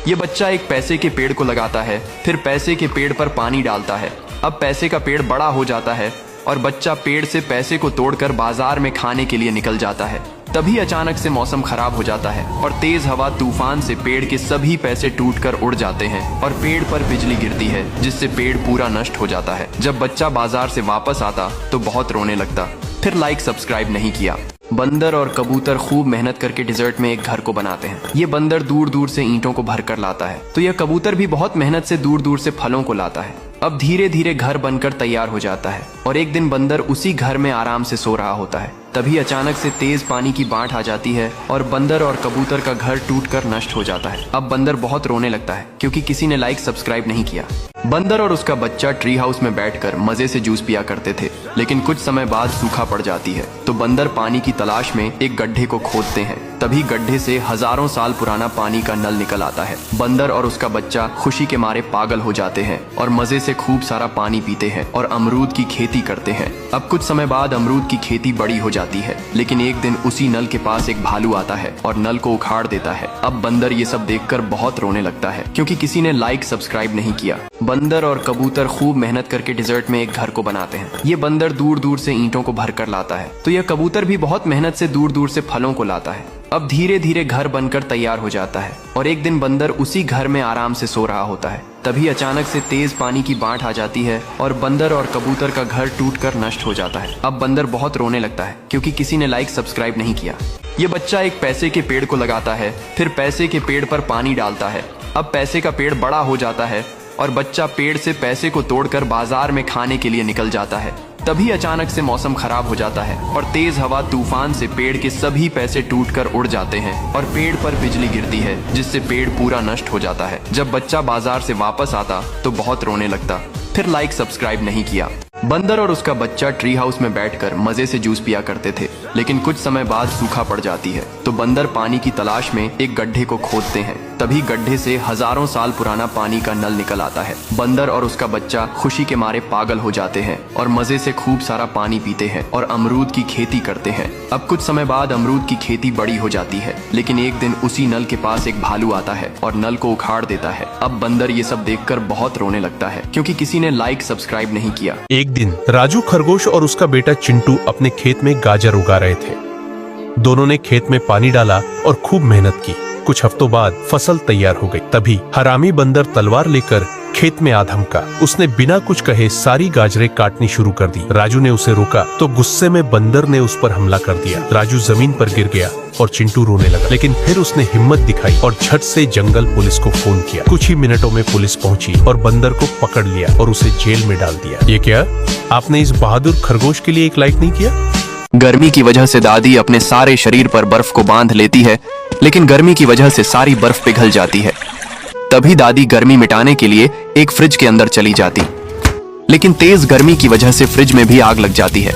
ये बच्चा एक पैसे के पेड़ को लगाता है, फिर पैसे के पेड़ पर पानी डालता है। अब पैसे का पेड़ बड़ा हो जाता है और बच्चा पेड़ से पैसे को तोड़कर बाजार में खाने के लिए निकल जाता है। तभी अचानक से मौसम खराब हो जाता है और तेज हवा तूफान से पेड़ के सभी पैसे टूटकर उड़ जाते हैं और पेड़ पर बिजली गिरती है, जिससे पेड़ पूरा नष्ट हो जाता है। जब बच्चा बाजार से वापस आता तो बहुत रोने लगता। फिर लाइक सब्सक्राइब नहीं किया। बंदर और कबूतर खूब मेहनत करके डिजर्ट में एक घर को बनाते हैं। ये बंदर दूर दूर से ईंटों को भर कर लाता है, तो यह कबूतर भी बहुत मेहनत से दूर दूर से फलों को लाता है। अब धीरे धीरे घर बनकर तैयार हो जाता है और एक दिन बंदर उसी घर में आराम से सो रहा होता है। तभी अचानक से तेज पानी की बाढ़ आ जाती है और बंदर और कबूतर का घर टूटकर नष्ट हो जाता है। अब बंदर बहुत रोने लगता है क्योंकि किसी ने लाइक सब्सक्राइब नहीं किया। बंदर और उसका बच्चा ट्री हाउस में बैठकर मजे से जूस पिया करते थे, लेकिन कुछ समय बाद सूखा पड़ जाती है, तो बंदर पानी की तलाश में एक गड्ढे को खोदते हैं। तभी गड्ढे से हजारों साल पुराना पानी का नल निकल आता है। बंदर और उसका बच्चा खुशी के मारे पागल हो जाते हैं और मजे से खूब सारा पानी पीते हैं और अमरूद की खेती करते हैं। अब कुछ समय बाद अमरूद की खेती बड़ी हो जाती है, लेकिन एक दिन उसी नल के पास एक भालू आता है और नल को उखाड़ देता है। अब बंदर ये सब देखकर बहुत रोने लगता है क्योंकि किसी ने लाइक सब्सक्राइब नहीं किया। बंदर और कबूतर खूब मेहनत करके डिजर्ट में एक घर को बनाते हैं। ये बंदर दूर दूर से ईंटों को भर कर लाता है, तो यह कबूतर भी बहुत मेहनत से दूर दूर से फलों को लाता है। अब धीरे धीरे घर बनकर तैयार हो जाता है और एक दिन बंदर उसी घर में आराम से सो रहा होता है। तभी अचानक से तेज पानी की बाढ़ आ जाती है और बंदर और कबूतर का घर टूटकर नष्ट हो जाता है। अब बंदर बहुत रोने लगता है क्योंकि किसी ने लाइक सब्सक्राइब नहीं किया। ये बच्चा एक पैसे के पेड़ को लगाता है, फिर पैसे के पेड़ पर पानी डालता है। अब पैसे का पेड़ बड़ा हो जाता है और बच्चा पेड़ से पैसे को तोड़कर बाजार में खाने के लिए निकल जाता है। तभी अचानक से मौसम खराब हो जाता है और तेज हवा तूफान से पेड़ के सभी पैसे टूटकर उड़ जाते हैं और पेड़ पर बिजली गिरती है, जिससे पेड़ पूरा नष्ट हो जाता है। जब बच्चा बाजार से वापस आता तो बहुत रोने लगता। फिर लाइक सब्सक्राइब नहीं किया। बंदर और उसका बच्चा ट्री हाउस में बैठकर मजे से जूस पिया करते थे, लेकिन कुछ समय बाद सूखा पड़ जाती है, तो बंदर पानी की तलाश में एक गड्ढे को खोदते हैं। तभी गड्ढे से हजारों साल पुराना पानी का नल निकल आता है। बंदर और उसका बच्चा खुशी के मारे पागल हो जाते हैं और मजे से खूब सारा पानी पीते हैं और अमरूद की खेती करते हैं। अब कुछ समय बाद अमरूद की खेती बड़ी हो जाती है, लेकिन एक दिन उसी नल के पास एक भालू आता है और नल को उखाड़ देता है। अब बंदर ये सब देखकर बहुत रोने लगता है क्योंकि किसी ने लाइक सब्सक्राइब नहीं किया। एक दिन राजू खरगोश और उसका बेटा चिंटू अपने खेत में गाजर उगा रहे थे। दोनों ने खेत में पानी डाला और खूब मेहनत की। कुछ हफ्तों बाद फसल तैयार हो गई। तभी हरामी बंदर तलवार लेकर खेत में आ धमका। उसने बिना कुछ कहे सारी गाजरें काटनी शुरू कर दी। राजू ने उसे रोका तो गुस्से में बंदर ने उस पर हमला कर दिया। राजू जमीन पर गिर गया और चिंटू रोने लगा, लेकिन फिर उसने हिम्मत दिखाई और झट से जंगल पुलिस को फोन किया। कुछ ही मिनटों में पुलिस पहुंची और बंदर को पकड़ लिया और उसे जेल में डाल दिया। ये क्या? आपने इस बहादुर खरगोश के लिए एक लाइक नहीं किया? गर्मी की वजह से दादी अपने सारे शरीर पर बर्फ को बांध लेती है, लेकिन गर्मी की वजह से सारी बर्फ पिघल जाती है। तभी दादी गर्मी मिटाने के लिए एक फ्रिज के अंदर चली जाती, लेकिन तेज गर्मी की वजह से फ्रिज में भी आग लग जाती है।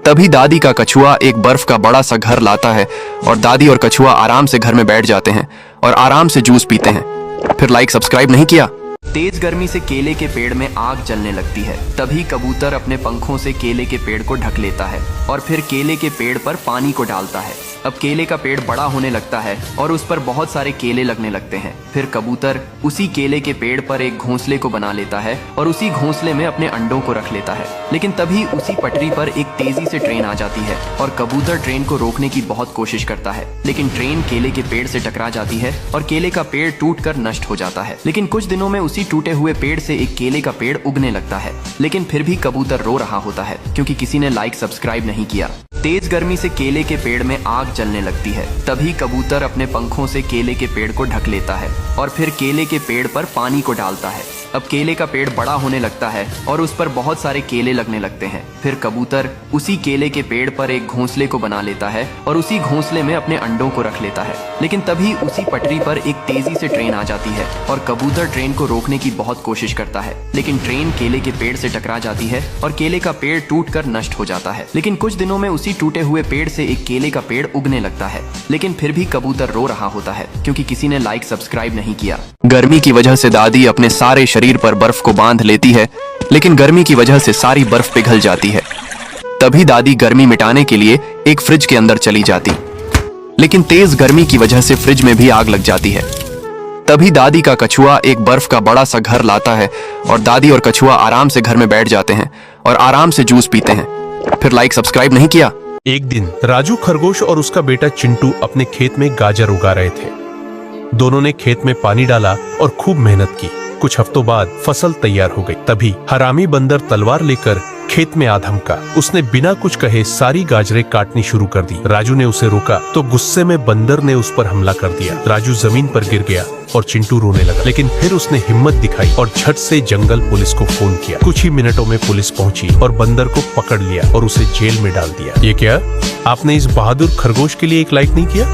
तभी दादी का कछुआ एक बर्फ का बड़ा सा घर लाता है और दादी और कछुआ आराम से घर में बैठ जाते हैं और आराम से जूस पीते हैं। फिर लाइक सब्सक्राइब नहीं किया। तेज गर्मी से केले के पेड़ में आग जलने लगती है। तभी कबूतर अपने पंखों से केले के पेड़ को ढक लेता है और फिर केले के पेड़ पर पानी को डालता है। अब केले का पेड़ बड़ा होने लगता है और उस पर बहुत सारे केले लगने लगते हैं। फिर कबूतर उसी केले के पेड़ पर एक घोंसले को बना लेता है और उसी घोंसले में अपने अंडों को रख लेता है। लेकिन तभी उसी पटरी पर एक तेजी से ट्रेन आ जाती है और कबूतर ट्रेन को रोकने की बहुत कोशिश करता है, लेकिन ट्रेन केले के पेड़ से टकरा जाती है और केले का पेड़ टूटकर नष्ट हो जाता है। लेकिन कुछ दिनों में उसी टूटे हुए पेड़ से एक केले का पेड़ उगने लगता है, लेकिन फिर भी कबूतर रो रहा होता है क्योंकि किसी ने लाइक सब्सक्राइब नहीं किया। तेज गर्मी से केले के पेड़ में आग जलने लगती है। तभी कबूतर अपने पंखों से केले के पेड़ को ढक लेता है और फिर केले के पेड़ पर पानी को डालता है। अब केले का पेड़ बड़ा होने लगता है और उस पर बहुत सारे केले लगने लगते हैं। फिर कबूतर उसी केले के पेड़ पर एक घोंसले को बना लेता है और उसी घोंसले में अपने अंडों को रख लेता है। लेकिन तभी उसी पटरी पर एक तेजी से ट्रेन आ जाती है और कबूतर ट्रेन को रोकने की बहुत कोशिश करता है, लेकिन ट्रेन केले के पेड़ से टकरा जाती है और केले का पेड़ टूटकर नष्ट हो जाता है। लेकिन कुछ दिनों में उसी टूटे हुए पेड़ से एक केले का पेड़ उगने लगता है, लेकिन फिर भी कबूतर रो रहा होता है क्योंकि किसी ने लाइक सब्सक्राइब नहीं किया। गर्मी की वजह से दादी अपने सारे शरीर पर बर्फ को बांध लेती है, लेकिन गर्मी की वजह से सारी बर्फ पिघल जाती है। तभी दादी गर्मी मिटाने के लिए एक फ्रिज के अंदर चली जाती, लेकिन तेज गर्मी की वजह से फ्रिज में भी आग लग जाती है। तभी दादी का कछुआ एक बर्फ का बड़ा सा घर लाता है और दादी और कछुआ आराम से घर में बैठ जाते हैं और आराम से जूस पीते हैं। फिर लाइक सब्सक्राइब नहीं किया। एक दिन राजू खरगोश और उसका बेटा चिंटू अपने खेत में गाजर उगा रहे थे। दोनों ने खेत में पानी डाला और खूब मेहनत की। कुछ हफ्तों बाद फसल तैयार हो गई। तभी हरामी बंदर तलवार लेकर खेत में आ धमका। उसने बिना कुछ कहे सारी गाजरें काटनी शुरू कर दी। राजू ने उसे रोका तो गुस्से में बंदर ने उस पर हमला कर दिया। राजू जमीन पर गिर गया और चिंटू रोने लगा, लेकिन फिर उसने हिम्मत दिखाई और झट से जंगल पुलिस को फोन किया। कुछ ही मिनटों में पुलिस पहुंची और बंदर को पकड़ लिया और उसे जेल में डाल दिया। ये क्या? आपने इस बहादुर खरगोश के लिए एक लाइक नहीं किया?